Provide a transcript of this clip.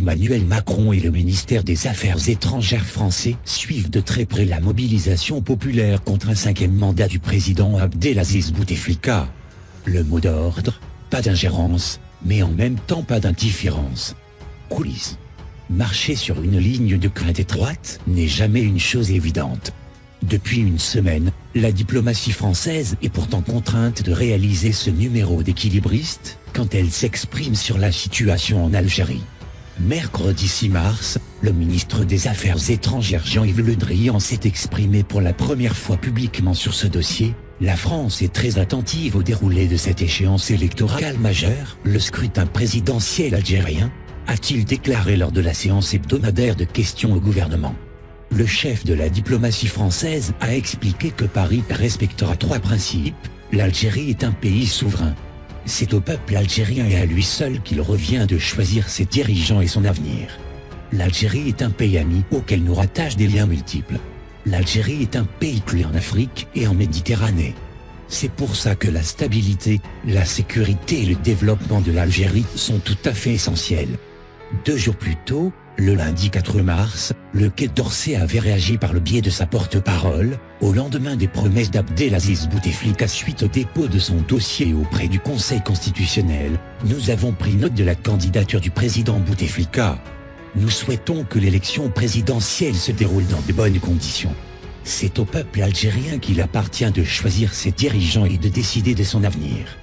Emmanuel Macron et le ministère des Affaires étrangères français suivent de très près la mobilisation populaire contre un 5e mandat du président Abdelaziz Bouteflika. Le mot d'ordre, pas d'ingérence, mais en même temps pas d'indifférence. Coulisses. Marcher sur une ligne de crête étroite n'est jamais une chose évidente. Depuis une semaine, la diplomatie française est pourtant contrainte de réaliser ce numéro d'équilibriste quand elle s'exprime sur la situation en Algérie. Mercredi 6 mars, le ministre des Affaires étrangères Jean-Yves Le Drian s'est exprimé pour la première fois publiquement sur ce dossier. La France est très attentive au déroulé de cette échéance électorale majeure, le scrutin présidentiel algérien, a-t-il déclaré lors de la séance hebdomadaire de questions au gouvernement. Le chef de la diplomatie française a expliqué que Paris respectera 3 principes. L'Algérie est un pays souverain. C'est au peuple algérien et à lui seul qu'il revient de choisir ses dirigeants et son avenir. L'Algérie est un pays ami auquel nous rattachent des liens multiples. L'Algérie est un pays clé en Afrique et en Méditerranée. C'est pour ça que la stabilité, la sécurité et le développement de l'Algérie sont tout à fait essentiels. 2 jours plus tôt, le lundi 4 mars, le Quai d'Orsay avait réagi par le biais de sa porte-parole, au lendemain des promesses d'Abdelaziz Bouteflika suite au dépôt de son dossier auprès du Conseil constitutionnel. Nous avons pris note de la candidature du président Bouteflika. Nous souhaitons que l'élection présidentielle se déroule dans de bonnes conditions. C'est au peuple algérien qu'il appartient de choisir ses dirigeants et de décider de son avenir.